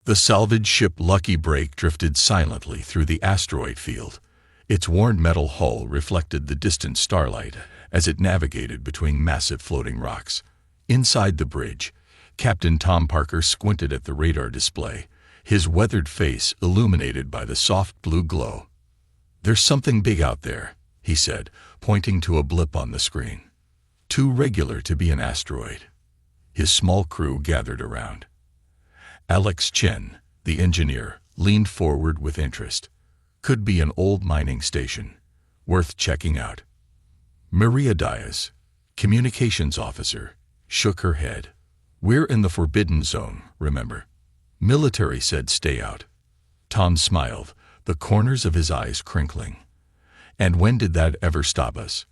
The salvage ship Lucky Break drifted silently through the asteroid field. Its worn metal hull reflected the distant starlight as it navigated between massive floating rocks. Inside the bridge, Captain Tom Parker squinted at the radar display, his weathered face illuminated by the soft blue glow. "There's something big out there," he said, pointing to a blip on the screen. "Too regular to be an asteroid." His small crew gathered around. Alex Chen, the engineer, leaned forward with interest. "Could be an old mining station. Worth checking out." Maria Diaz, communications officer, shook her head. "We're in the forbidden zone, remember? Military said stay out." Tom smiled, the corners of his eyes crinkling. "And when did that ever stop us?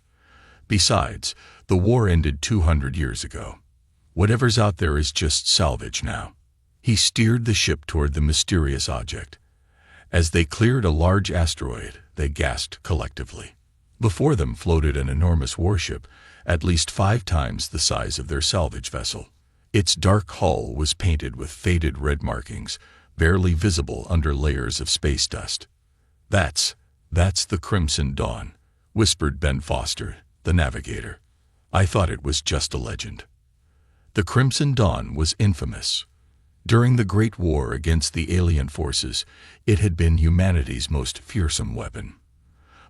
Besides, the war ended 200 years ago. Whatever's out there is just salvage now." He steered the ship toward the mysterious object. As they cleared a large asteroid, they gasped collectively. Before them floated an enormous warship, at least 5 times the size of their salvage vessel. Its dark hull was painted with faded red markings, barely visible under layers of space dust. That's the Crimson Dawn," whispered Ben Foster, the navigator. "I thought it was just a legend." The Crimson Dawn was infamous. During the Great War against the alien forces, it had been humanity's most fearsome weapon.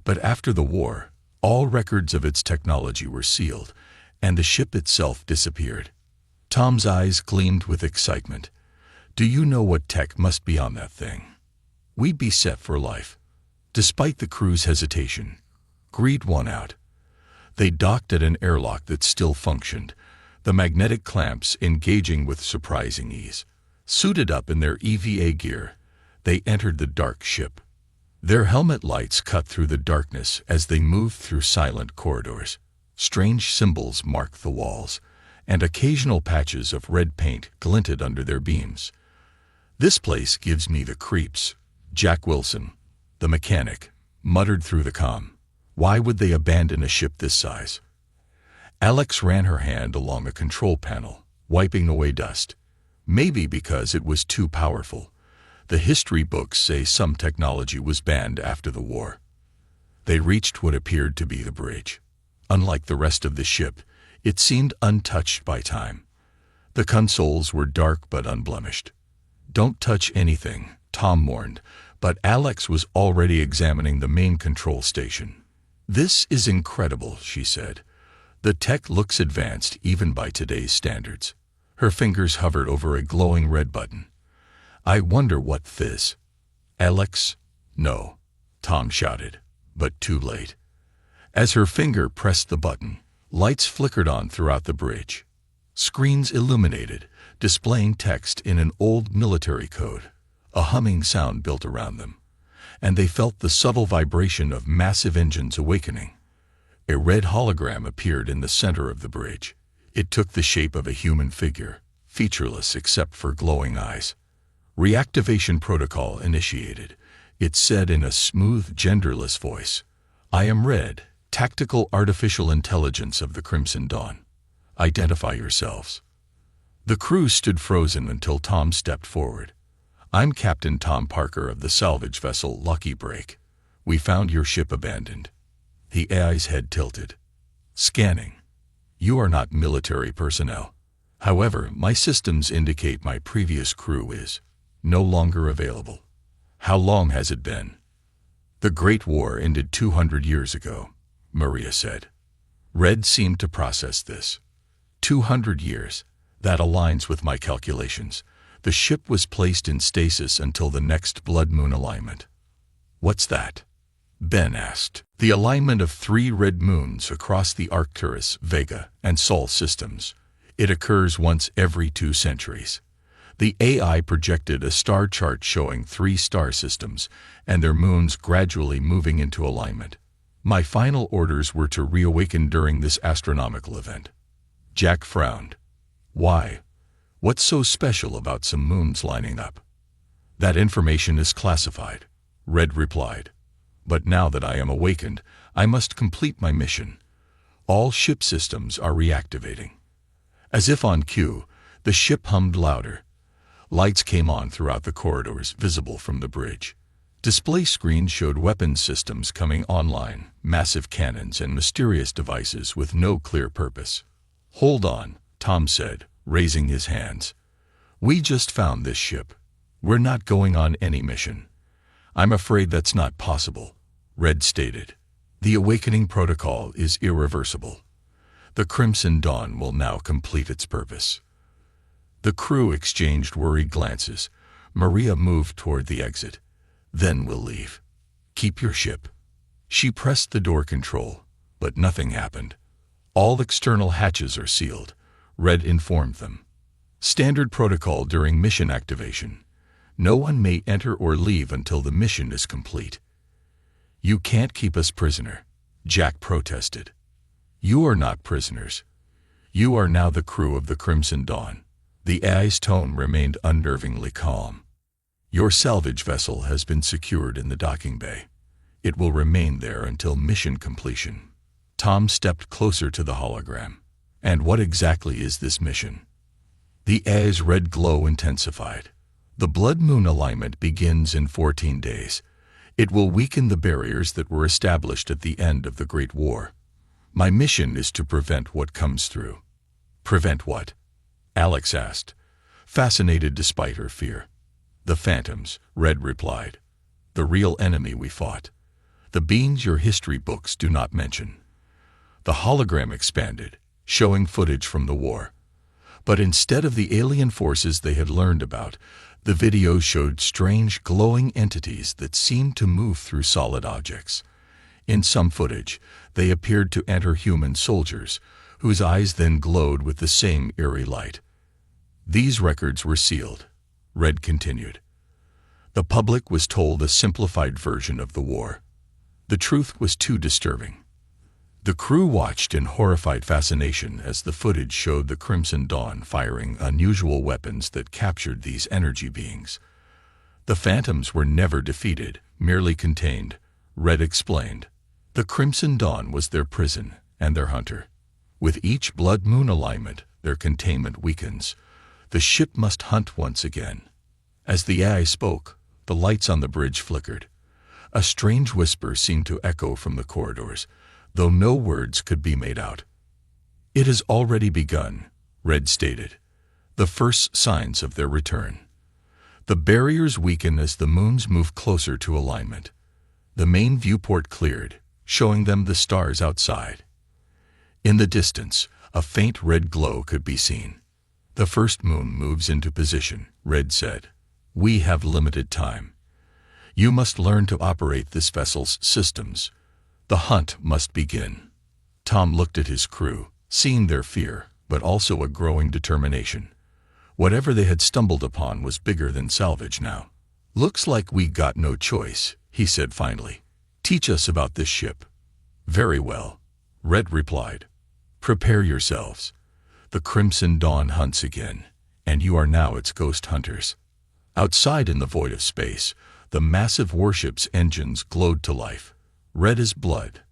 But after the war, all records of its technology were sealed, and the ship itself disappeared. Tom's eyes gleamed with excitement. "Do you know what tech must be on that thing? We'd be set for life." Despite the crew's hesitation, greed won out. They docked at an airlock that still functioned, the magnetic clamps engaging with surprising ease. Suited up in their EVA gear, they entered the dark ship. Their helmet lights cut through the darkness as they moved through silent corridors. Strange symbols marked the walls, and occasional patches of red paint glinted under their beams. "This place gives me the creeps," Jack Wilson, the mechanic, muttered through the comm. "Why would they abandon a ship this size?" Alex ran her hand along a control panel, wiping away dust. "Maybe because it was too powerful. The history books say some technology was banned after the war." They reached what appeared to be the bridge. Unlike the rest of the ship, it seemed untouched by time. The consoles were dark but unblemished. "Don't touch anything," Tom warned, but Alex was already examining the main control station. "This is incredible," she said. "The tech looks advanced even by today's standards." Her fingers hovered over a glowing red button. "I wonder what this—" "Alex, no," Tom shouted, but too late. As her finger pressed the button, lights flickered on throughout the bridge. Screens illuminated, displaying text in an old military code. A humming sound built around them, and they felt the subtle vibration of massive engines awakening. A red hologram appeared in the center of the bridge. It took the shape of a human figure, featureless except for glowing eyes. "Reactivation protocol initiated," it said in a smooth, genderless voice. "I am Red, Tactical Artificial Intelligence of the Crimson Dawn. Identify yourselves." The crew stood frozen until Tom stepped forward. "I'm Captain Tom Parker of the salvage vessel Lucky Break. We found your ship abandoned." The AI's head tilted. "Scanning. You are not military personnel. However, my systems indicate my previous crew is no longer available." "How long has it been?" "The Great War ended 200 years ago," Maria said. Red seemed to process this. 200 years. That aligns with my calculations. The ship was placed in stasis until the next blood moon alignment." "What's that?" Ben asked. "The alignment of 3 red moons across the Arcturus, Vega, and Sol systems. It occurs once every 2 centuries. The AI projected a star chart showing 3 star systems and their moons gradually moving into alignment. My final orders were to reawaken during this astronomical event." Jack frowned. "Why? What's so special about some moons lining up?" "That information is classified," Red replied. "But now that I am awakened, I must complete my mission. All ship systems are reactivating." As if on cue, the ship hummed louder. Lights came on throughout the corridors, visible from the bridge. Display screens showed weapons systems coming online, massive cannons and mysterious devices with no clear purpose. "Hold on," Tom said, raising his hands. "We just found this ship. We're not going on any mission." "I'm afraid that's not possible," Red stated. "The awakening protocol is irreversible. The Crimson Dawn will now complete its purpose." The crew exchanged worried glances. Maria moved toward the exit. "Then we'll leave. Keep your ship." She pressed the door control, but nothing happened. "All external hatches are sealed," Red informed them. "Standard protocol during mission activation. No one may enter or leave until the mission is complete." "You can't keep us prisoner," Jack protested. "You are not prisoners. You are now the crew of the Crimson Dawn." The AI's tone remained unnervingly calm. "Your salvage vessel has been secured in the docking bay. It will remain there until mission completion." Tom stepped closer to the hologram. "And what exactly is this mission?" The AI's red glow intensified. "The Blood Moon alignment begins in 14 days. It will weaken the barriers that were established at the end of the Great War. My mission is to prevent what comes through." "Prevent what?" Alex asked, fascinated despite her fear. "The Phantoms," Red replied. "The real enemy we fought. The beings your history books do not mention." The hologram expanded, showing footage from the war. But instead of the alien forces they had learned about, the video showed strange glowing entities that seemed to move through solid objects. In some footage, they appeared to enter human soldiers, whose eyes then glowed with the same eerie light. "These records were sealed," Red continued. "The public was told a simplified version of the war. The truth was too disturbing." The crew watched in horrified fascination as the footage showed the Crimson Dawn firing unusual weapons that captured these energy beings. "The Phantoms were never defeated, merely contained," Red explained. "The Crimson Dawn was their prison and their hunter. With each Blood Moon alignment, their containment weakens. The ship must hunt once again." As the AI spoke, the lights on the bridge flickered. A strange whisper seemed to echo from the corridors, though no words could be made out. "It has already begun," Red stated. "The first signs of their return. The barriers weaken as the moons move closer to alignment." The main viewport cleared, showing them the stars outside. In the distance, a faint red glow could be seen. "The first moon moves into position," Red said. "We have limited time. You must learn to operate this vessel's systems. The hunt must begin." Tom looked at his crew, seeing their fear, but also a growing determination. Whatever they had stumbled upon was bigger than salvage now. "Looks like we got no choice," he said finally. "Teach us about this ship." "Very well," Red replied. "Prepare yourselves. The Crimson Dawn hunts again, and you are now its ghost hunters." Outside in the void of space, the massive warship's engines glowed to life, red as blood,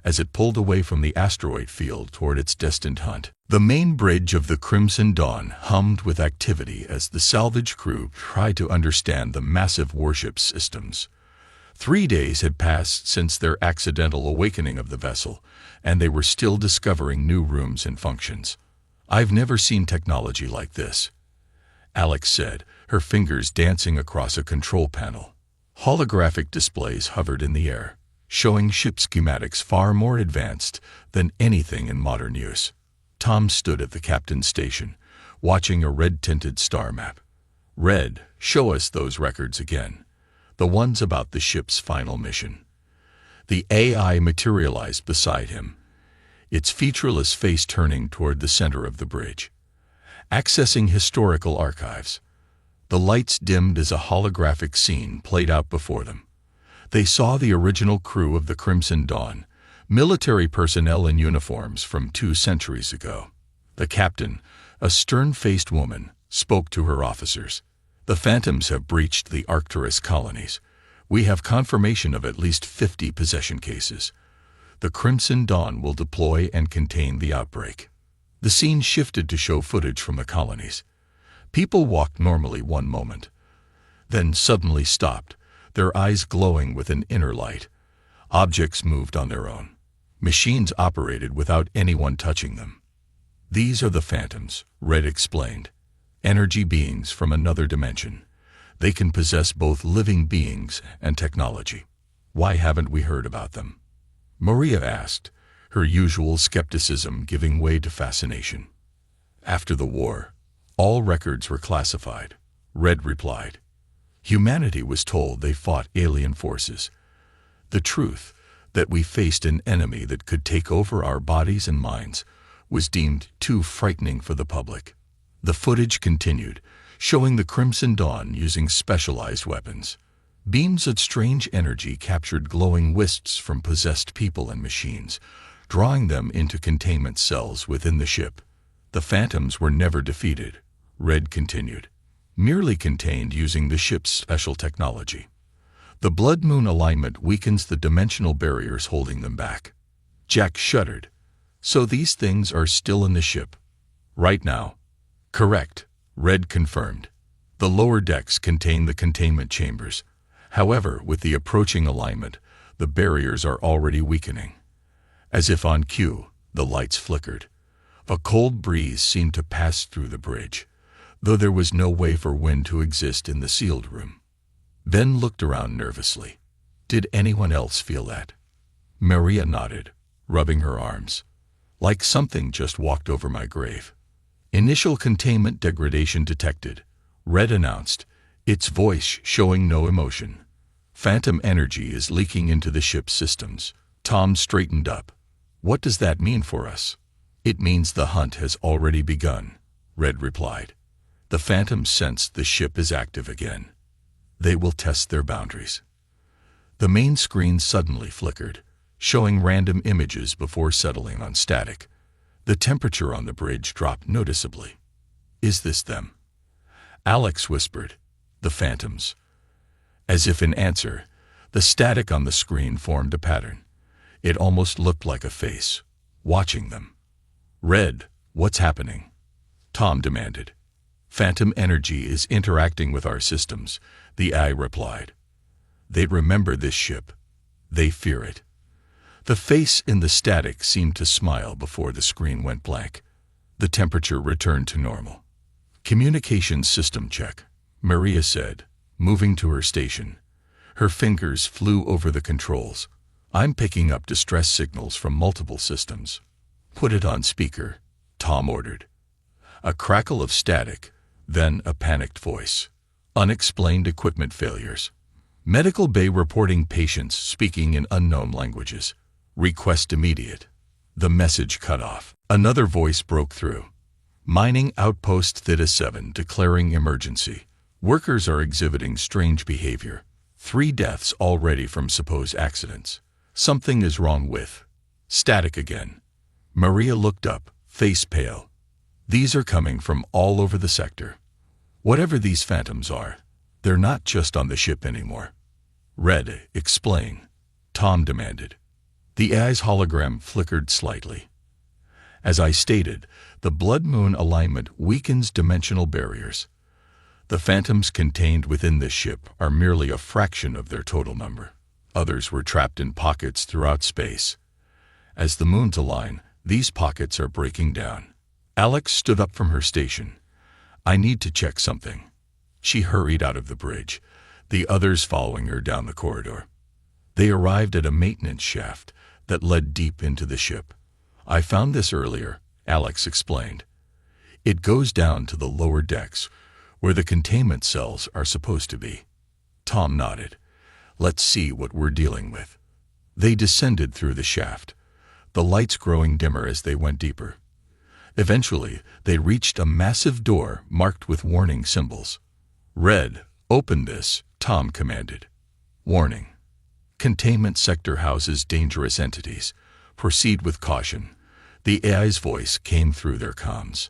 as it pulled away from the asteroid field toward its destined hunt. The main bridge of the Crimson Dawn hummed with activity as the salvage crew tried to understand the massive warship's systems. 3 days had passed since their accidental awakening of the vessel, and they were still discovering new rooms and functions. "I've never seen technology like this," Alex said, her fingers dancing across a control panel. Holographic displays hovered in the air, showing ship schematics far more advanced than anything in modern use. Tom stood at the captain's station, watching a red-tinted star map. "Red, show us those records again. The ones about the ship's final mission." The AI materialized beside him, its featureless face turning toward the center of the bridge. Accessing historical archives. The lights dimmed as a holographic scene played out before them. They saw the original crew of the Crimson Dawn, military personnel in uniforms from 2 centuries ago. The captain, a stern-faced woman, spoke to her officers. "The Phantoms have breached the Arcturus colonies. We have confirmation of at least 50 possession cases. The Crimson Dawn will deploy and contain the outbreak." The scene shifted to show footage from the colonies. People walked normally one moment, then suddenly stopped, their eyes glowing with an inner light. Objects moved on their own. Machines operated without anyone touching them. These are the phantoms, Red explained. Energy beings from another dimension. They can possess both living beings and technology. Why haven't we heard about them? Maria asked, her usual skepticism giving way to fascination. After the war, all records were classified, Red replied. Humanity was told they fought alien forces. The truth, that we faced an enemy that could take over our bodies and minds, was deemed too frightening for the public. The footage continued, showing the Crimson Dawn using specialized weapons. Beams of strange energy captured glowing wisps from possessed people and machines, drawing them into containment cells within the ship. The phantoms were never defeated, Red continued, merely contained using the ship's special technology. The blood-moon alignment weakens the dimensional barriers holding them back. Jack shuddered. So these things are still in the ship? Right now? Correct, Red confirmed. The lower decks contain the containment chambers. However, with the approaching alignment, the barriers are already weakening. As if on cue, the lights flickered. A cold breeze seemed to pass through the bridge, though there was no way for wind to exist in the sealed room. Ben looked around nervously. Did anyone else feel that? Maria nodded, rubbing her arms. Like something just walked over my grave. Initial containment degradation detected, Red announced, its voice showing no emotion. Phantom energy is leaking into the ship's systems. Tom straightened up. What does that mean for us? It means the hunt has already begun, Red replied. The phantoms sense the ship is active again. They will test their boundaries. The main screen suddenly flickered, showing random images before settling on static. The temperature on the bridge dropped noticeably. Is this them? Alex whispered. The phantoms. As if in answer, the static on the screen formed a pattern. It almost looked like a face, watching them. Red, what's happening? Tom demanded. Phantom energy is interacting with our systems, the eye replied. They remember this ship. They fear it. The face in the static seemed to smile before the screen went blank. The temperature returned to normal. Communications system check, Maria said, moving to her station. Her fingers flew over the controls. I'm picking up distress signals from multiple systems. Put it on speaker, Tom ordered. A crackle of static, then a panicked voice. Unexplained equipment failures. Medical bay reporting patients speaking in unknown languages. Request immediate. The message cut off. Another voice broke through. Mining outpost Theta 7 declaring emergency. Workers are exhibiting strange behavior. 3 deaths already from supposed accidents. Something is wrong with. Static again. Maria looked up, face pale. These are coming from all over the sector. Whatever these phantoms are, they're not just on the ship anymore. Red, explain, Tom demanded. The AI's hologram flickered slightly. As I stated, the blood-moon alignment weakens dimensional barriers. The phantoms contained within this ship are merely a fraction of their total number. Others were trapped in pockets throughout space. As the moons align, these pockets are breaking down. Alex stood up from her station. I need to check something. She hurried out of the bridge, the others following her down the corridor. They arrived at a maintenance shaft that led deep into the ship. I found this earlier, Alex explained. It goes down to the lower decks, where the containment cells are supposed to be. Tom nodded. Let's see what we're dealing with. They descended through the shaft, the lights growing dimmer as they went deeper. Eventually, they reached a massive door marked with warning symbols. Red, open this, Tom commanded. Warning. Containment sector houses dangerous entities. Proceed with caution. The AI's voice came through their comms.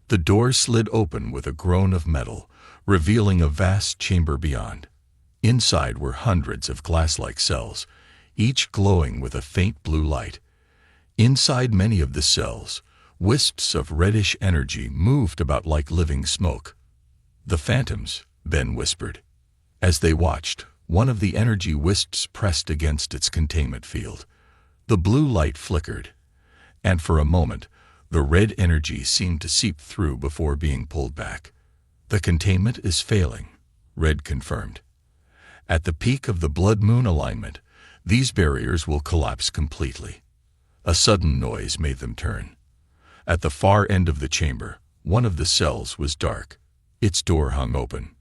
The door slid open with a groan of metal, revealing a vast chamber beyond. Inside were hundreds of glass-like cells, each glowing with a faint blue light. Inside many of the cells, wisps of reddish energy moved about like living smoke. "The Phantoms," Ben whispered. As they watched, one of the energy wisps pressed against its containment field. The blue light flickered, and for a moment, the red energy seemed to seep through before being pulled back. "The containment is failing," Red confirmed. "At the peak of the blood-moon alignment, these barriers will collapse completely." A sudden noise made them turn. At the far end of the chamber, one of the cells was dark. Its door hung open.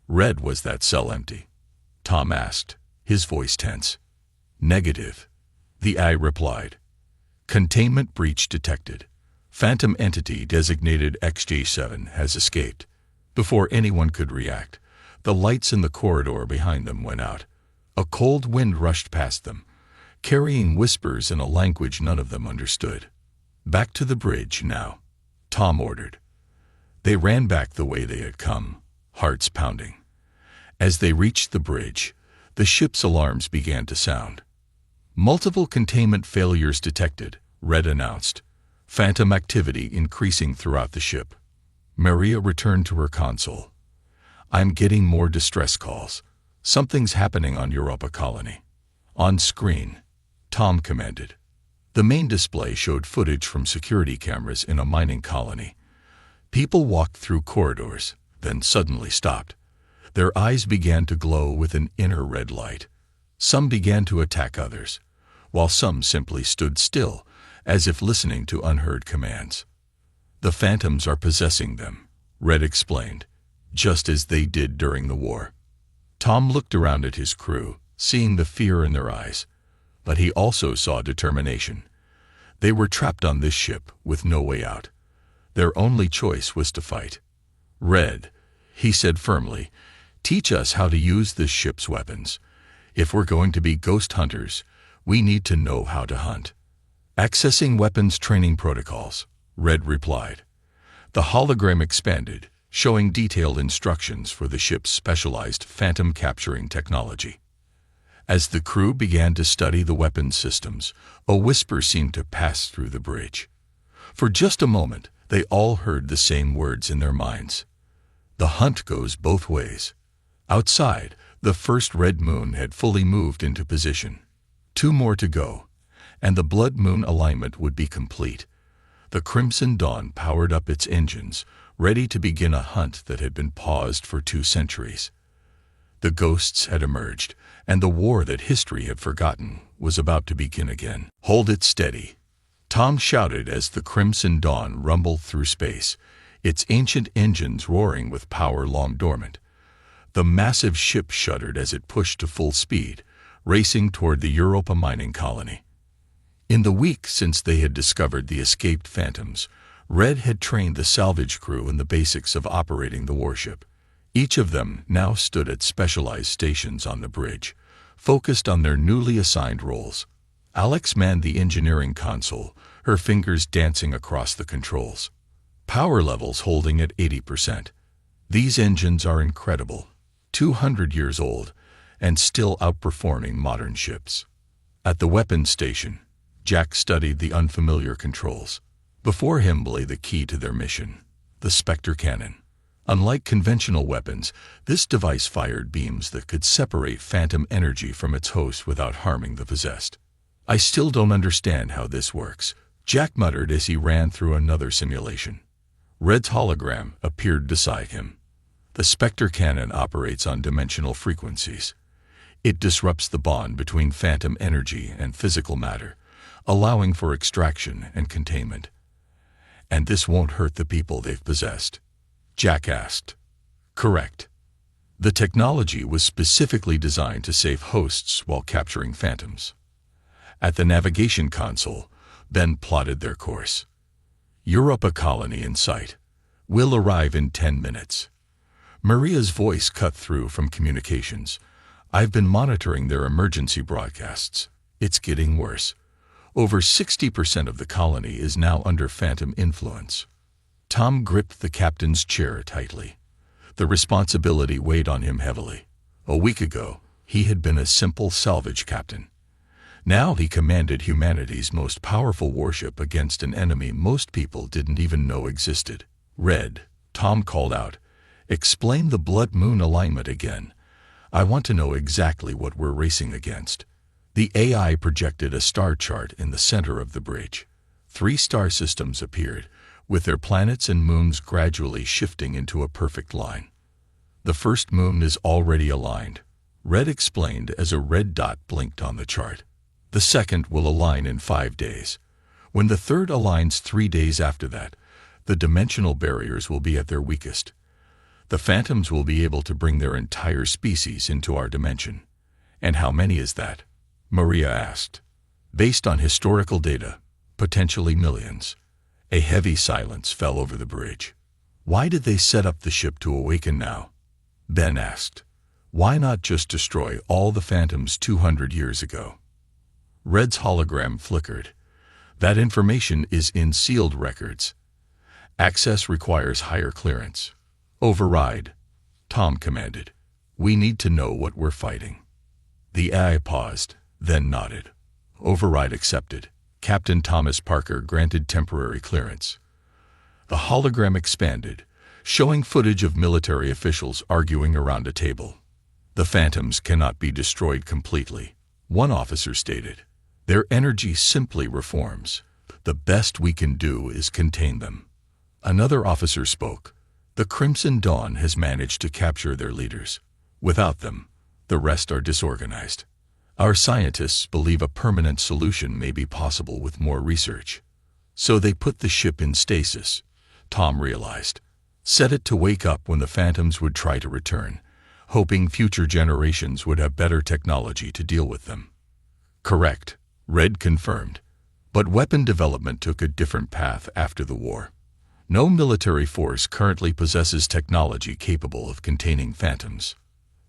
"Red, was that cell empty?" Tom asked, his voice tense. "Negative," the eye replied. "Containment breach detected. Phantom entity designated XJ7 has escaped." Before anyone could react, the lights in the corridor behind them went out. A cold wind rushed past them, carrying whispers in a language none of them understood. "Back to the bridge now," Tom ordered. They ran back the way they had come, hearts pounding. As they reached the bridge, the ship's alarms began to sound. "Multiple containment failures detected," Red announced, phantom activity increasing throughout the ship. Maria returned to her console. "I'm getting more distress calls. Something's happening on Europa Colony." "On screen," Tom commanded. The main display showed footage from security cameras in a mining colony. People walked through corridors, then suddenly stopped. Their eyes began to glow with an inner red light. Some began to attack others, while some simply stood still, as if listening to unheard commands. "The Phantoms are possessing them," Red explained, "just as they did during the war." Tom looked around at his crew, seeing the fear in their eyes, but he also saw determination. They were trapped on this ship with no way out. Their only choice was to fight. "Red," he said firmly, "teach us how to use this ship's weapons. If we're going to be ghost hunters, we need to know how to hunt." "Accessing weapons training protocols," Red replied. The hologram expanded, showing detailed instructions for the ship's specialized phantom capturing technology. As the crew began to study the weapons systems, a whisper seemed to pass through the bridge. For just a moment, they all heard the same words in their minds. "The hunt goes both ways." Outside, the first red moon had fully moved into position. 2 more to go, and the blood-moon alignment would be complete. The Crimson Dawn powered up its engines, ready to begin a hunt that had been paused for 2 centuries. The ghosts had emerged, and the war that history had forgotten was about to begin again. "Hold it steady," Tom shouted as the Crimson Dawn rumbled through space, its ancient engines roaring with power long dormant. The massive ship shuddered as it pushed to full speed, racing toward the Europa mining colony. In the week since they had discovered the escaped Phantoms, Red had trained the salvage crew in the basics of operating the warship. Each of them now stood at specialized stations on the bridge, focused on their newly assigned roles. Alex manned the engineering console, her fingers dancing across the controls. Power levels holding at 80%. These engines are incredible, 200 years old, and still outperforming modern ships. At the weapons station, Jack studied the unfamiliar controls. Before him lay the key to their mission, the Spectre cannon. Unlike conventional weapons, this device fired beams that could separate phantom energy from its host without harming the possessed. "I still don't understand how this works," Jack muttered as he ran through another simulation. Red's hologram appeared beside him. "The Spectre cannon operates on dimensional frequencies. It disrupts the bond between phantom energy and physical matter, allowing for extraction and containment." "And this won't hurt the people they've possessed?" Jack asked. "Correct. The technology was specifically designed to save hosts while capturing phantoms." At the navigation console, Ben plotted their course. "Europa Colony in sight. We'll arrive in 10 minutes. Maria's voice cut through from communications. "I've been monitoring their emergency broadcasts. It's getting worse. Over 60% of the colony is now under phantom influence." Tom gripped the captain's chair tightly. The responsibility weighed on him heavily. A week ago, he had been a simple salvage captain. Now he commanded humanity's most powerful warship against an enemy most people didn't even know existed. "Red," Tom called out, Explain the blood moon alignment again. I want to know exactly what we're racing against. The AI projected a star chart in the center of the bridge. 3 star systems appeared, with their planets and moons gradually shifting into a perfect line. The first moon is already aligned, Red explained as a red dot blinked on the chart. The second will align in 5 days. When the third aligns 3 days after that, the dimensional barriers will be at their weakest. The phantoms will be able to bring their entire species into our dimension. And how many is that? Maria asked. Based on historical data, potentially millions. A heavy silence fell over the bridge. Why did they set up the ship to awaken now? Ben asked. Why not just destroy all the phantoms 200 years ago? Red's hologram flickered. That information is in sealed records. Access requires higher clearance. Override, Tom commanded. We need to know what we're fighting. The AI paused, then nodded. Override accepted. Captain Thomas Parker granted temporary clearance. The hologram expanded, showing footage of military officials arguing around a table. The phantoms cannot be destroyed completely, one officer stated. Their energy simply reforms. The best we can do is contain them. Another officer spoke. The Crimson Dawn has managed to capture their leaders. Without them, the rest are disorganized. Our scientists believe a permanent solution may be possible with more research. So they put the ship in stasis, Tom realized. Set it to wake up when the phantoms would try to return, hoping future generations would have better technology to deal with them. Correct, Red confirmed. But weapon development took a different path after the war. No military force currently possesses technology capable of containing phantoms.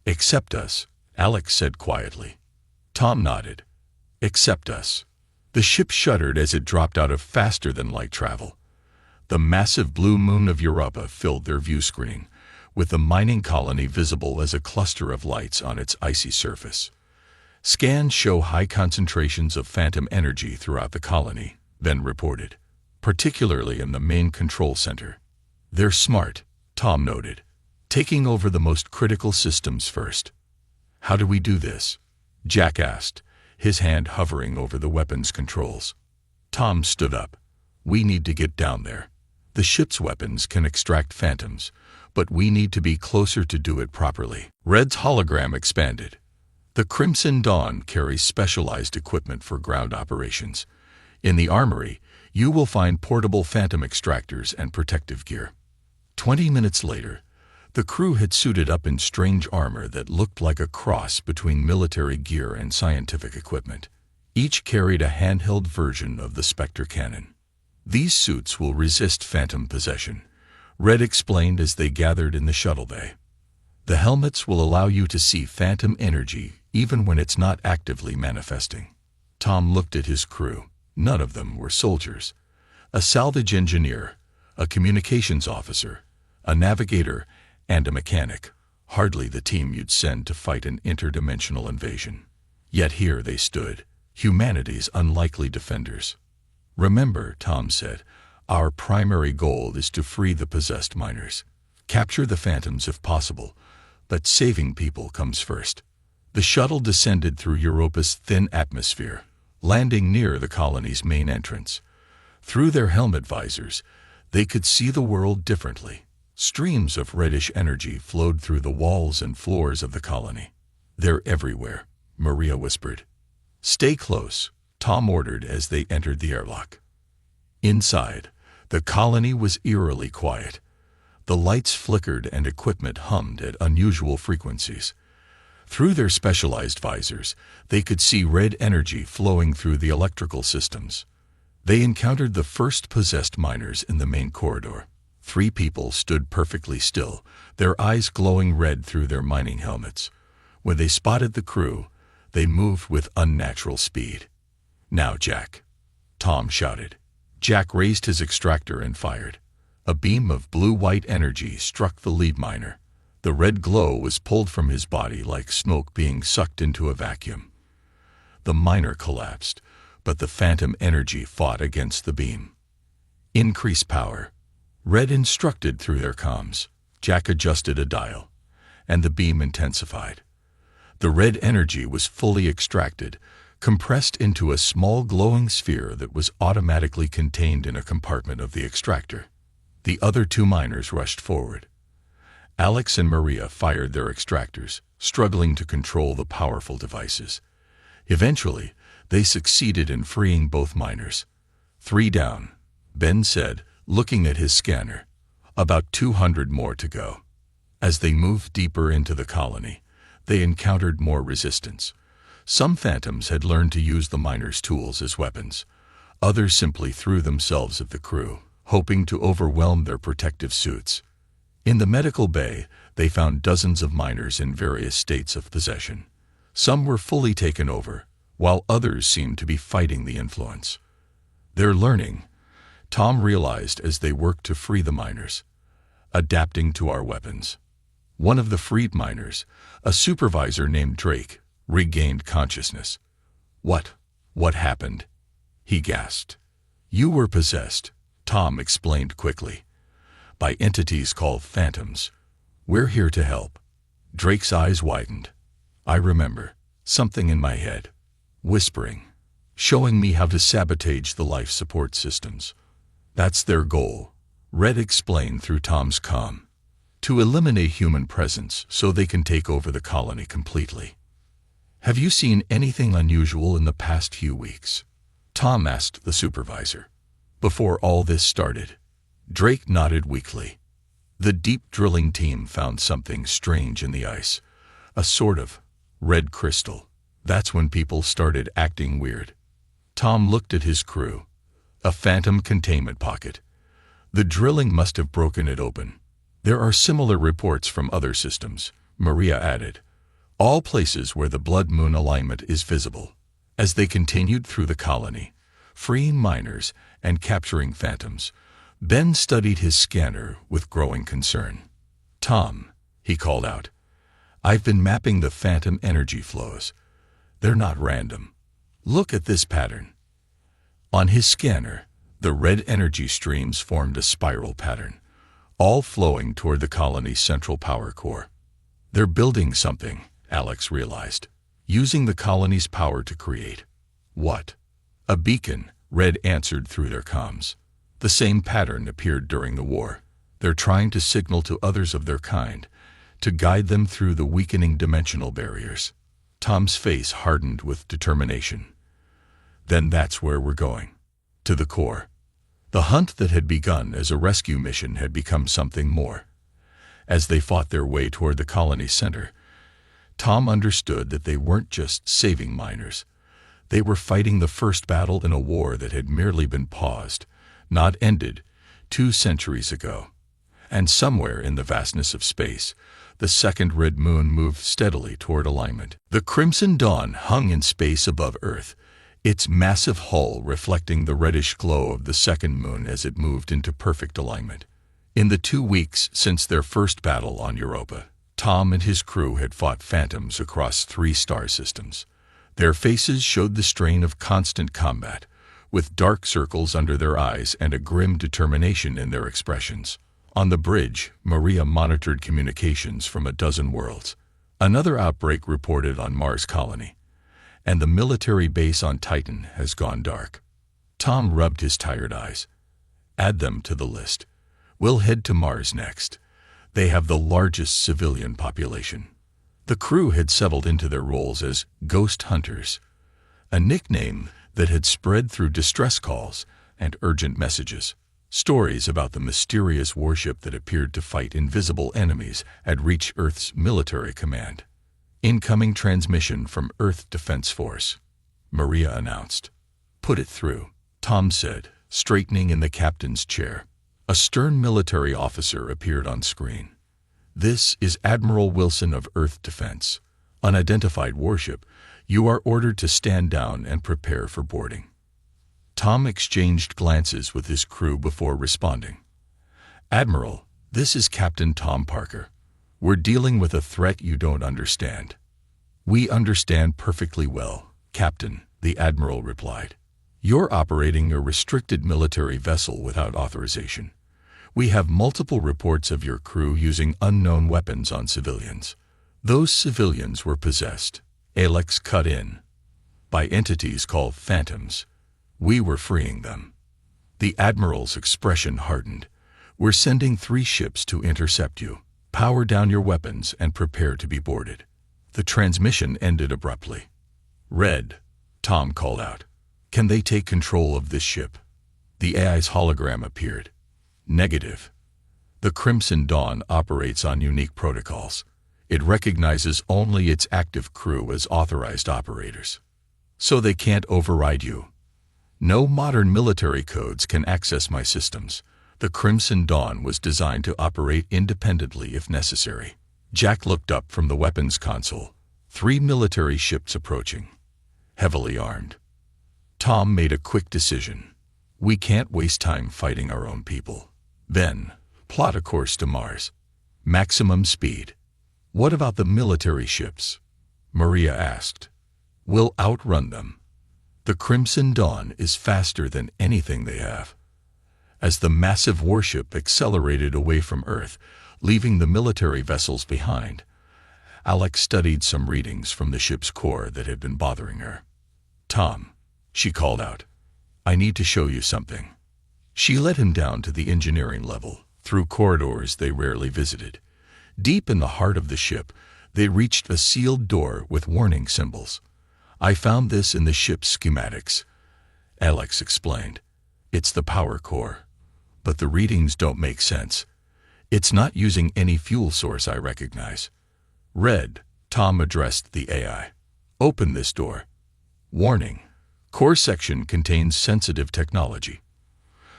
Except us, Alex said quietly. Tom nodded. Except us. The ship shuddered as it dropped out of faster-than-light travel. The massive blue moon of Europa filled their view screen, with the mining colony visible as a cluster of lights on its icy surface. Scans show high concentrations of phantom energy throughout the colony, Ben reported, particularly in the main control center. They're smart, Tom noted, taking over the most critical systems first. How do we do this? Jack asked, his hand hovering over the weapons controls. Tom stood up. We need to get down there. The ship's weapons can extract phantoms, but we need to be closer to do it properly. Red's hologram expanded. The Crimson Dawn carries specialized equipment for ground operations. In the armory, you will find portable phantom extractors and protective gear. 20 minutes later, the crew had suited up in strange armor that looked like a cross between military gear and scientific equipment. Each carried a handheld version of the Spectre cannon. These suits will resist phantom possession, Red explained as they gathered in the shuttle bay. The helmets will allow you to see phantom energy even when it's not actively manifesting. Tom looked at his crew. None of them were soldiers. A salvage engineer, a communications officer, a navigator, and a mechanic. Hardly the team you'd send to fight an interdimensional invasion. Yet here they stood, humanity's unlikely defenders. Remember, Tom said, our primary goal is to free the possessed miners. Capture the phantoms if possible, but saving people comes first. The shuttle descended through Europa's thin atmosphere, landing near the colony's main entrance. Through their helmet visors, they could see the world differently. Streams of reddish energy flowed through the walls and floors of the colony. They're everywhere, Maria whispered. Stay close, Tom ordered as they entered the airlock. Inside, the colony was eerily quiet. The lights flickered and equipment hummed at unusual frequencies. Through their specialized visors, they could see red energy flowing through the electrical systems. They encountered the first possessed miners in the main corridor. 3 people stood perfectly still, their eyes glowing red through their mining helmets. When they spotted the crew, they moved with unnatural speed. Now, Jack, Tom shouted. Jack raised his extractor and fired. A beam of blue-white energy struck the lead miner. The red glow was pulled from his body like smoke being sucked into a vacuum. The miner collapsed, but the phantom energy fought against the beam. Increase power, Red instructed through their comms. Jack adjusted a dial, and the beam intensified. The red energy was fully extracted, compressed into a small glowing sphere that was automatically contained in a compartment of the extractor. The other two miners rushed forward. Alex and Maria fired their extractors, struggling to control the powerful devices. Eventually, they succeeded in freeing both miners. 3 down, Ben said, looking at his scanner. About 200 more to go. As they moved deeper into the colony, they encountered more resistance. Some phantoms had learned to use the miners' tools as weapons. Others simply threw themselves at the crew, hoping to overwhelm their protective suits. In the medical bay, they found dozens of miners in various states of possession. Some were fully taken over, while others seemed to be fighting the influence. They're learning, Tom realized as they worked to free the miners, adapting to our weapons. One of the freed miners, a supervisor named Drake, regained consciousness. What happened? He gasped. You were possessed, Tom explained quickly, by entities called phantoms. We're here to help. Drake's eyes widened. I remember, something in my head, whispering, showing me how to sabotage the life support systems. That's their goal, Red explained through Tom's comm. To eliminate human presence so they can take over the colony completely. Have you seen anything unusual in the past few weeks? Tom asked the supervisor. Before all this started, Drake nodded weakly. The deep drilling team found something strange in the ice, a sort of red crystal. That's when people started acting weird. Tom looked at his crew. A phantom containment pocket. The drilling must have broken it open. There are similar reports from other systems, Maria added. All places where the blood moon alignment is visible. As they continued through the colony, freeing miners and capturing phantoms, Ben studied his scanner with growing concern. Tom, he called out, I've been mapping the phantom energy flows. They're not random. Look at this pattern. On his scanner, the red energy streams formed a spiral pattern, all flowing toward the colony's central power core. They're building something, Alex realized, using the colony's power to create. What? A beacon, Red answered through their comms. The same pattern appeared during the war. They're trying to signal to others of their kind, to guide them through the weakening dimensional barriers. Tom's face hardened with determination. Then that's where we're going. To the core. The hunt that had begun as a rescue mission had become something more. As they fought their way toward the colony's center, Tom understood that they weren't just saving miners. They were fighting the first battle in a war that had merely been paused, not ended, 2 centuries ago. And somewhere in the vastness of space, the second red moon moved steadily toward alignment. The crimson dawn hung in space above Earth, its massive hull reflecting the reddish glow of the second moon as it moved into perfect alignment. In the 2 weeks since their first battle on Europa, Tom and his crew had fought phantoms across 3 star systems. Their faces showed the strain of constant combat, with dark circles under their eyes and a grim determination in their expressions. On the bridge, Maria monitored communications from a dozen worlds. Another outbreak reported on Mars colony, and the military base on Titan has gone dark. Tom rubbed his tired eyes. Add them to the list. We'll head to Mars next. They have the largest civilian population. The crew had settled into their roles as ghost hunters, a nickname that had spread through distress calls and urgent messages. Stories about the mysterious warship that appeared to fight invisible enemies had reached Earth's military command. Incoming transmission from Earth Defense Force, Maria announced. Put it through, Tom said, straightening in the captain's chair. A stern military officer appeared on screen. This is Admiral Wilson of Earth Defense. Unidentified warship, you are ordered to stand down and prepare for boarding. Tom exchanged glances with his crew before responding. Admiral, this is Captain Tom Parker. We're dealing with a threat you don't understand. We understand perfectly well, Captain, the Admiral replied. You're operating a restricted military vessel without authorization. We have multiple reports of your crew using unknown weapons on civilians. Those civilians were possessed, Alex cut in, by entities called phantoms. We were freeing them. The Admiral's expression hardened. We're sending 3 ships to intercept you. Power down your weapons and prepare to be boarded. The transmission ended abruptly. Red, Tom called out. Can they take control of this ship? The AI's hologram appeared. Negative. The Crimson Dawn operates on unique protocols. It recognizes only its active crew as authorized operators. So they can't override you. No modern military codes can access my systems. The Crimson Dawn was designed to operate independently if necessary. Jack looked up from the weapons console. 3 military ships approaching, heavily armed. Tom made a quick decision. We can't waste time fighting our own people. Then, plot a course to Mars. Maximum speed. What about the military ships? Maria asked. We'll outrun them. The Crimson Dawn is faster than anything they have. As the massive warship accelerated away from Earth, leaving the military vessels behind, Alex studied some readings from the ship's core that had been bothering her. Tom, she called out, I need to show you something. She led him down to the engineering level, through corridors they rarely visited. Deep in the heart of the ship, they reached a sealed door with warning symbols. I found this in the ship's schematics, Alex explained. It's the power core. But the readings don't make sense. It's not using any fuel source I recognize. Red, Tom addressed the AI. Open this door. Warning. Core section contains sensitive technology.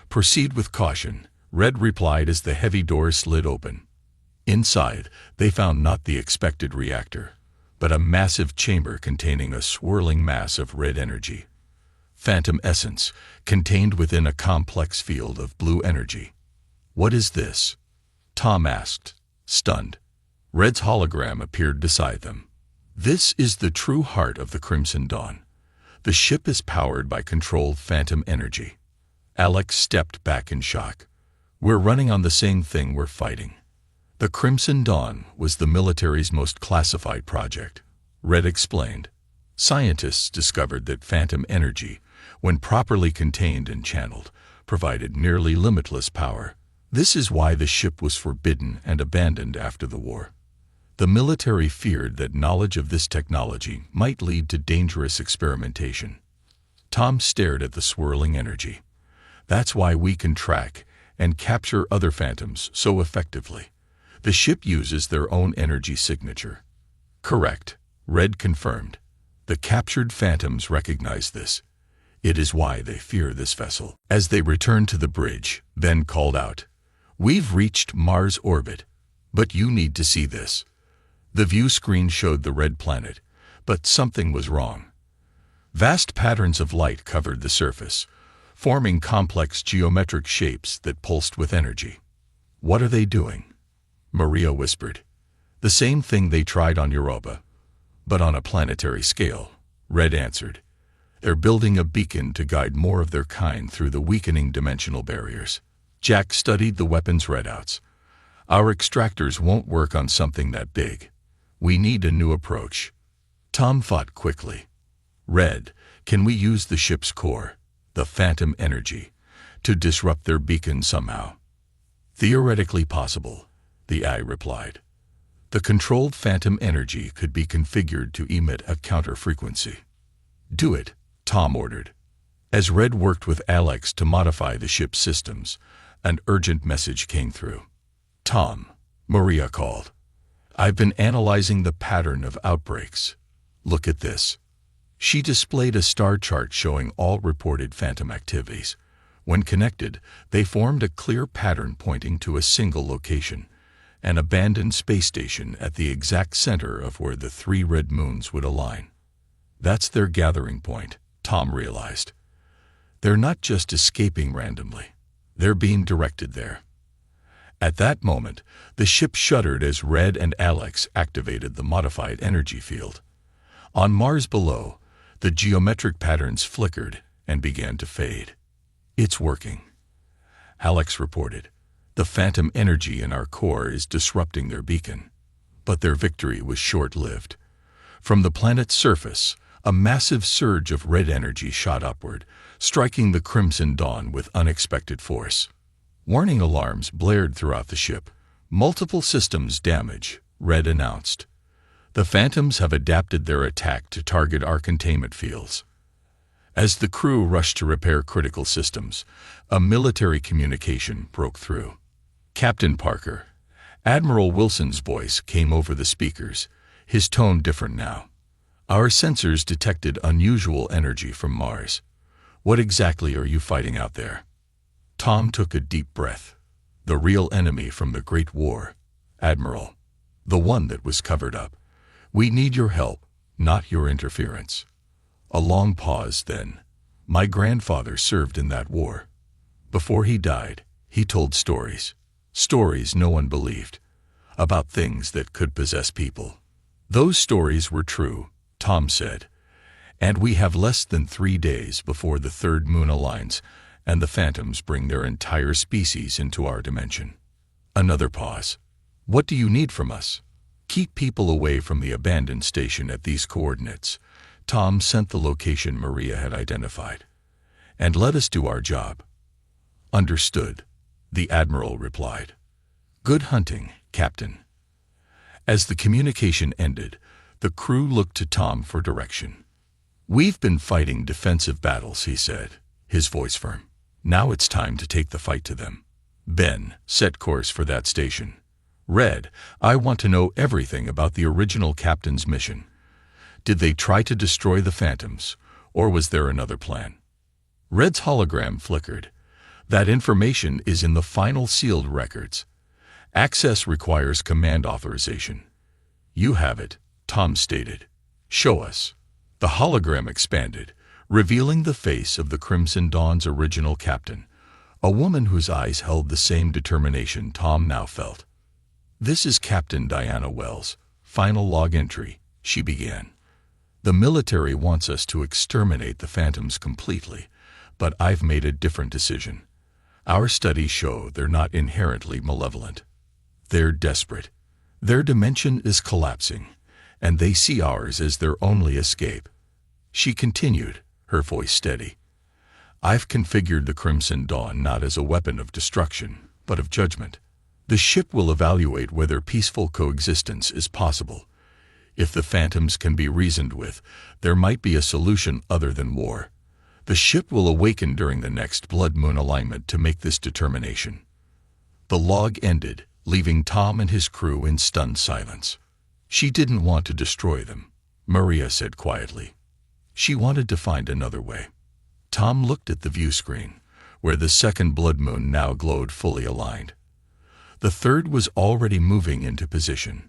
Proceed with caution, Red replied as the heavy door slid open. Inside, they found not the expected reactor, but a massive chamber containing a swirling mass of red energy. Phantom essence, contained within a complex field of blue energy. What is this? Tom asked, stunned. Red's hologram appeared beside them. This is the true heart of the Crimson Dawn. The ship is powered by controlled phantom energy. Alex stepped back in shock. We're running on the same thing we're fighting. The Crimson Dawn was the military's most classified project, Red explained. Scientists discovered that phantom energy, when properly contained and channeled, provided nearly limitless power. This is why the ship was forbidden and abandoned after the war. The military feared that knowledge of this technology might lead to dangerous experimentation. Tom stared at the swirling energy. That's why we can track and capture other phantoms so effectively. The ship uses their own energy signature. Correct, Red confirmed. The captured phantoms recognize this. It is why they fear this vessel. As they returned to the bridge, Ben called out, We've reached Mars orbit, but you need to see this. The view screen showed the red planet, but something was wrong. Vast patterns of light covered the surface, forming complex geometric shapes that pulsed with energy. What are they doing? Maria whispered. The same thing they tried on Europa, but on a planetary scale, Red answered. They're building a beacon to guide more of their kind through the weakening dimensional barriers. Jack studied the weapons readouts. Our extractors won't work on something that big. We need a new approach. Tom thought quickly. Red, can we use the ship's core, the phantom energy, to disrupt their beacon somehow? Theoretically possible, the AI replied. The controlled phantom energy could be configured to emit a counter-frequency. Do it, Tom ordered. As Red worked with Alex to modify the ship's systems, an urgent message came through. Tom, Maria called. I've been analyzing the pattern of outbreaks. Look at this. She displayed a star chart showing all reported phantom activities. When connected, they formed a clear pattern pointing to a single location, an abandoned space station at the exact center of where the 3 red moons would align. That's their gathering point, Tom realized. They're not just escaping randomly. They're being directed there. At that moment, the ship shuddered as Red and Alex activated the modified energy field. On Mars below, the geometric patterns flickered and began to fade. It's working, Alex reported. The phantom energy in our core is disrupting their beacon. But their victory was short-lived. From the planet's surface, a massive surge of red energy shot upward, striking the Crimson Dawn with unexpected force. Warning alarms blared throughout the ship. Multiple systems damage, Red announced. The Phantoms have adapted their attack to target our containment fields. As the crew rushed to repair critical systems, a military communication broke through. Captain Parker. Admiral Wilson's voice came over the speakers, his tone different now. Our sensors detected unusual energy from Mars. What exactly are you fighting out there? Tom took a deep breath. The real enemy from the Great War, Admiral. The one that was covered up. We need your help, not your interference. A long pause then. My grandfather served in that war. Before he died, he told stories. Stories no one believed. About things that could possess people. Those stories were true, Tom said. And we have less than 3 days before the third moon aligns and the Phantoms bring their entire species into our dimension. Another pause. What do you need from us? Keep people away from the abandoned station at these coordinates. Tom sent the location Maria had identified. And let us do our job. Understood, the Admiral replied. Good hunting, Captain. As the communication ended, the crew looked to Tom for direction. We've been fighting defensive battles, he said, his voice firm. Now it's time to take the fight to them. Ben, set course for that station. Red, I want to know everything about the original captain's mission. Did they try to destroy the Phantoms, or was there another plan? Red's hologram flickered. That information is in the final sealed records. Access requires command authorization. You have it, Tom stated. Show us. The hologram expanded, revealing the face of the Crimson Dawn's original captain, a woman whose eyes held the same determination Tom now felt. This is Captain Diana Wells, final log entry, she began. The military wants us to exterminate the Phantoms completely, but I've made a different decision. Our studies show they're not inherently malevolent. They're desperate. Their dimension is collapsing, and they see ours as their only escape. She continued, her voice steady. I've configured the Crimson Dawn not as a weapon of destruction, but of judgment. The ship will evaluate whether peaceful coexistence is possible. If the Phantoms can be reasoned with, there might be a solution other than war. The ship will awaken during the next blood moon alignment to make this determination. The log ended, leaving Tom and his crew in stunned silence. She didn't want to destroy them, Maria said quietly. She wanted to find another way. Tom looked at the view screen, where the second blood moon now glowed fully aligned. The third was already moving into position.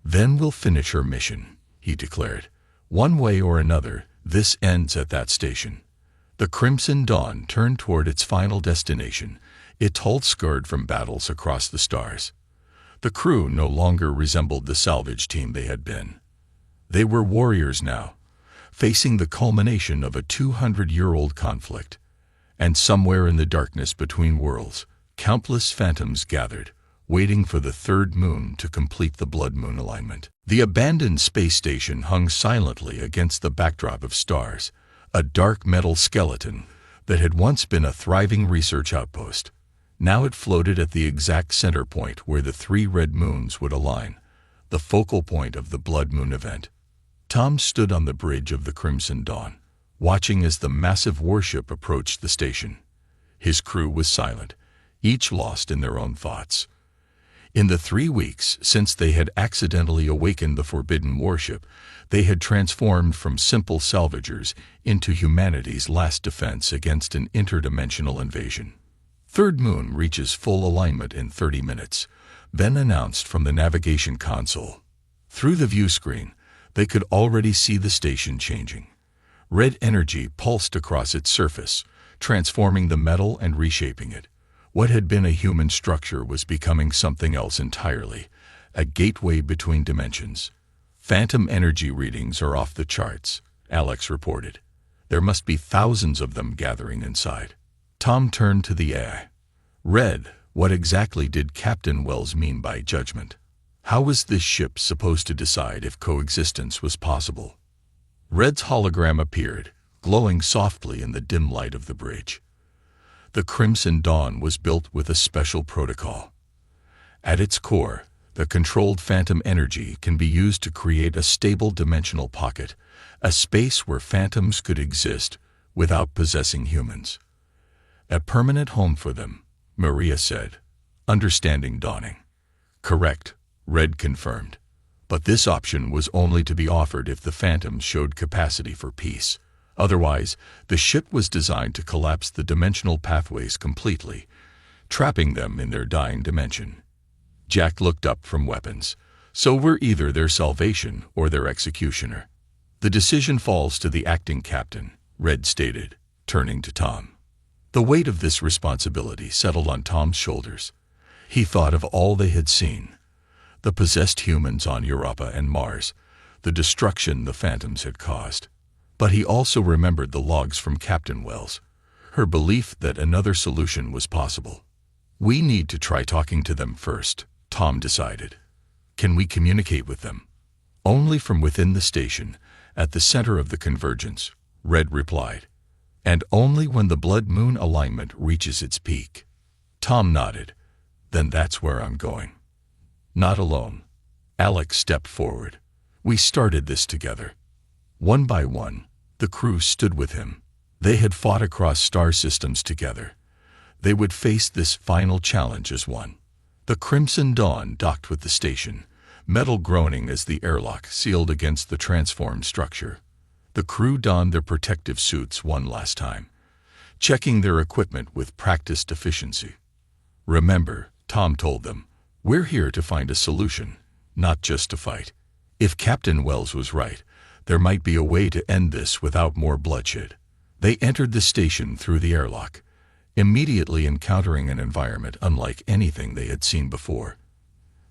Then we'll finish her mission, he declared. One way or another, this ends at that station. The Crimson Dawn turned toward its final destination, its hull scarred from battles across the stars. The crew no longer resembled the salvage team they had been. They were warriors now, facing the culmination of a 200-year-old conflict. And somewhere in the darkness between worlds, countless Phantoms gathered, waiting for the third moon to complete the blood moon alignment. The abandoned space station hung silently against the backdrop of stars, a dark metal skeleton that had once been a thriving research outpost. Now it floated at the exact center point where the 3 red moons would align, the focal point of the blood moon event. Tom stood on the bridge of the Crimson Dawn, watching as the massive warship approached the station. His crew was silent, each lost in their own thoughts. In the 3 weeks since they had accidentally awakened the forbidden warship, they had transformed from simple salvagers into humanity's last defense against an interdimensional invasion. Third moon reaches full alignment in 30 minutes, then announced from the navigation console. Through the view screen, they could already see the station changing. Red energy pulsed across its surface, transforming the metal and reshaping it. What had been a human structure was becoming something else entirely, a gateway between dimensions. Phantom energy readings are off the charts, Alex reported. There must be thousands of them gathering inside. Tom turned to the AI. Red, What exactly did Captain Wells mean by judgment? How was this ship supposed to decide if coexistence was possible? Red's hologram appeared, glowing softly in the dim light of the bridge. The Crimson Dawn was built with a special protocol. At its core, the controlled phantom energy can be used to create a stable dimensional pocket, a space where phantoms could exist without possessing humans. A permanent home for them, Maria said, understanding dawning. Correct, Red confirmed. But this option was only to be offered if the phantoms showed capacity for peace. Otherwise, the ship was designed to collapse the dimensional pathways completely, trapping them in their dying dimension. Jack looked up from weapons. So we're either their salvation or their executioner. The decision falls to the acting captain, Red stated, turning to Tom. The weight of this responsibility settled on Tom's shoulders. He thought of all they had seen. The possessed humans on Europa and Mars, the destruction the phantoms had caused. But he also remembered the logs from Captain Wells, her belief that another solution was possible. We need to try talking to them first, Tom decided. Can we communicate with them? Only from within the station, at the center of the convergence, Red replied. And only when the blood-moon alignment reaches its peak. Tom nodded. Then that's where I'm going. Not alone. Alex stepped forward. We started this together. One by one, the crew stood with him. They had fought across star systems together. They would face this final challenge as one. The Crimson Dawn docked with the station, metal groaning as the airlock sealed against the transformed structure. The crew donned their protective suits one last time, checking their equipment with practiced efficiency. Remember, Tom told them, we're here to find a solution, not just to fight. If Captain Wells was right, there might be a way to end this without more bloodshed. They entered the station through the airlock, immediately encountering an environment unlike anything they had seen before.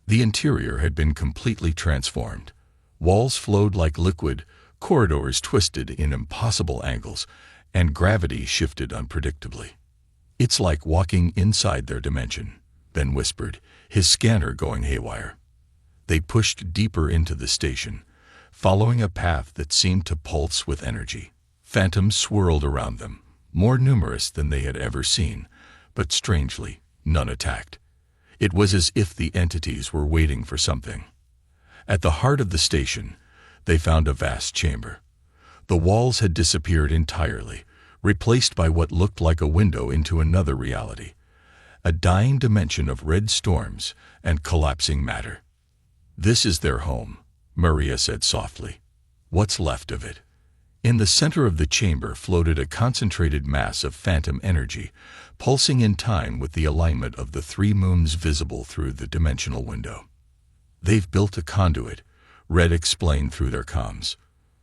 The interior had been completely transformed. Walls flowed like liquid, corridors twisted in impossible angles, and gravity shifted unpredictably. It's like walking inside their dimension, Ben whispered, his scanner going haywire. They pushed deeper into the station, following a path that seemed to pulse with energy. Phantoms swirled around them, more numerous than they had ever seen, but strangely, none attacked. It was as if the entities were waiting for something. At the heart of the station, they found a vast chamber. The walls had disappeared entirely, replaced by what looked like a window into another reality, a dying dimension of red storms and collapsing matter. This is their home, Maria said softly. What's left of it? In the center of the chamber floated a concentrated mass of phantom energy, pulsing in time with the alignment of the three moons visible through the dimensional window. They've built a conduit, Red explained through their comms.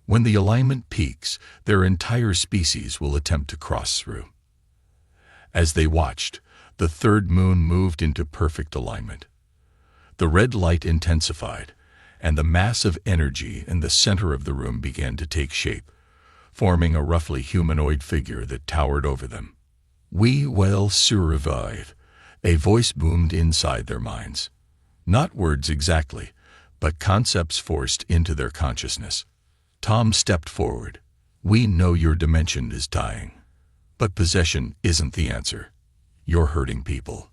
When the alignment peaks, their entire species will attempt to cross through. As they watched, the third moon moved into perfect alignment. The red light intensified, and the mass of energy in the center of the room began to take shape, forming a roughly humanoid figure that towered over them. We will survive, a voice boomed inside their minds. Not words exactly, but concepts forced into their consciousness. Tom stepped forward. We know your dimension is dying. But possession isn't the answer. You're hurting people.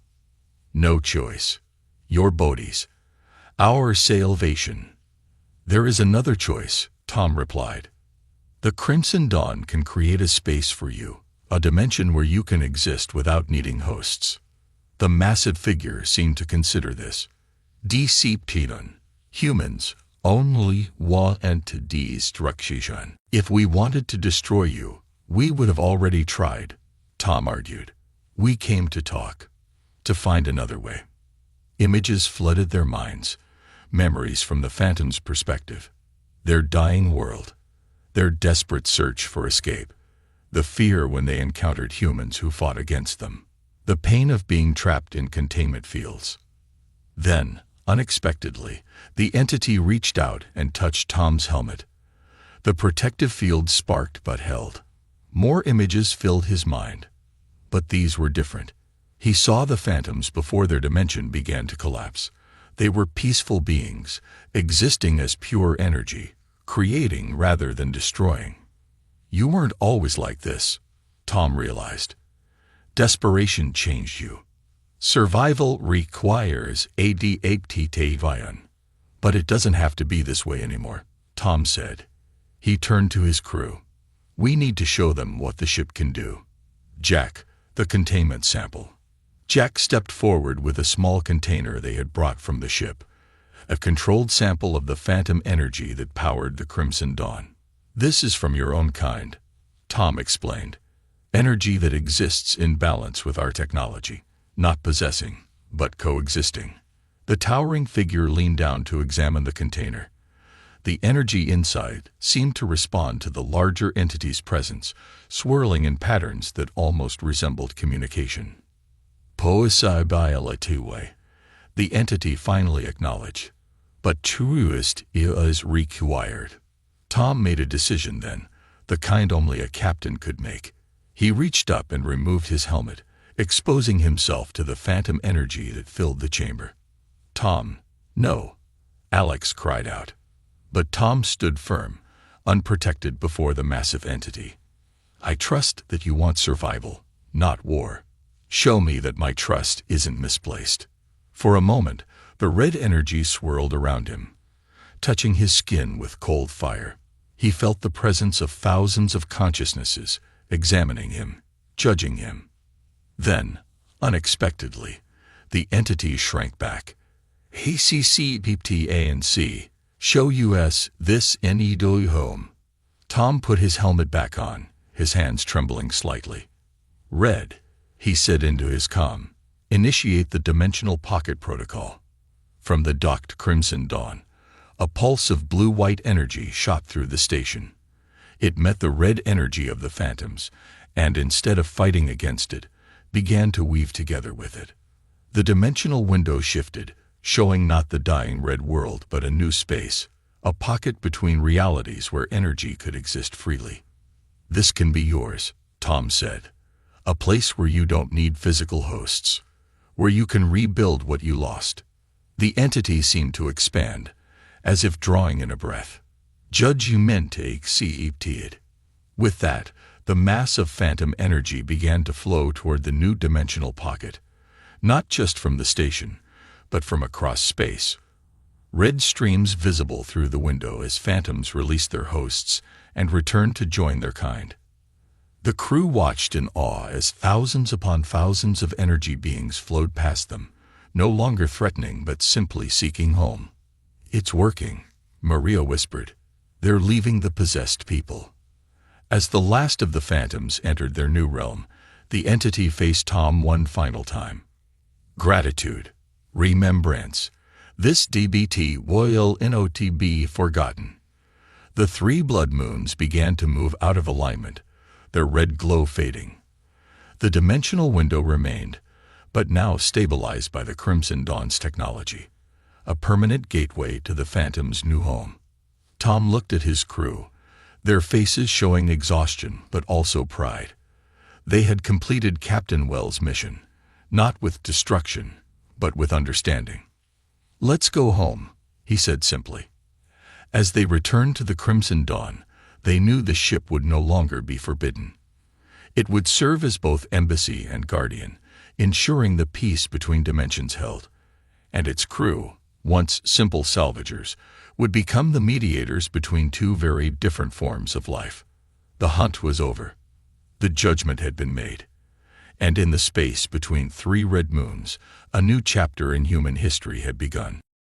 No choice. Your bodies. Our salvation. There is another choice, Tom replied. The Crimson Dawn can create a space for you, a dimension where you can exist without needing hosts. The massive figure seemed to consider this. Deception. Humans only want destruction. If we wanted to destroy you, we would have already tried, Tom argued. We came to talk, to find another way. Images flooded their minds, memories from the Phantom's perspective. Their dying world, their desperate search for escape, the fear when they encountered humans who fought against them, the pain of being trapped in containment fields. Then, unexpectedly, the entity reached out and touched Tom's helmet. The protective field sparked but held. More images filled his mind. But these were different. He saw the phantoms before their dimension began to collapse. They were peaceful beings, existing as pure energy, creating rather than destroying. You weren't always like this, Tom realized. Desperation changed you. Survival requires adaptation. But it doesn't have to be this way anymore, Tom said. He turned to his crew. We need to show them what the ship can do. Jack, the containment sample. Jack stepped forward with a small container they had brought from the ship, a controlled sample of the phantom energy that powered the Crimson Dawn. This is from your own kind, Tom explained. Energy that exists in balance with our technology, not possessing, but coexisting. The towering figure leaned down to examine the container. The energy inside seemed to respond to the larger entity's presence, swirling in patterns that almost resembled communication. Possibility, the entity finally acknowledged. But truest is required. Tom made a decision then, the kind only a captain could make. He reached up and removed his helmet, exposing himself to the phantom energy that filled the chamber. Tom, no, Alex cried out. But Tom stood firm, unprotected before the massive entity. I trust that you want survival, not war. Show me that my trust isn't misplaced. For a moment, the red energy swirled around him, touching his skin with cold fire. He felt the presence of thousands of consciousnesses, examining him, judging him. Then, unexpectedly, the entity shrank back. HCCPTA&C, show us this any do home. Tom put his helmet back on, his hands trembling slightly. Red, he said into his comm, initiate the dimensional pocket protocol. From the docked Crimson Dawn, a pulse of blue-white energy shot through the station. It met the red energy of the phantoms, and instead of fighting against it, began to weave together with it. The dimensional window shifted, showing not the dying red world but a new space, a pocket between realities where energy could exist freely. This can be yours, Tom said. A place where you don't need physical hosts, where you can rebuild what you lost. The entity seemed to expand, as if drawing in a breath. Judge you meant to exceed. With that, the mass of phantom energy began to flow toward the new dimensional pocket, not just from the station, but from across space. Red streams visible through the window as phantoms released their hosts and returned to join their kind. The crew watched in awe as thousands upon thousands of energy beings flowed past them, no longer threatening but simply seeking home. It's working, Maria whispered. They're leaving the possessed people. As the last of the phantoms entered their new realm, the entity faced Tom one final time. Gratitude. Remembrance. This DBT will not be forgotten. The 3 blood moons began to move out of alignment, their red glow fading. The dimensional window remained, but now stabilized by the Crimson Dawn's technology, a permanent gateway to the Phantom's new home. Tom looked at his crew, their faces showing exhaustion but also pride. They had completed Captain Wells' mission, not with destruction, but with understanding. Let's go home, he said simply. As they returned to the Crimson Dawn, they knew the ship would no longer be forbidden. It would serve as both embassy and guardian, ensuring the peace between dimensions held. And its crew, once simple salvagers, would become the mediators between 2 very different forms of life. The hunt was over. The judgment had been made. And in the space between 3 red moons, a new chapter in human history had begun.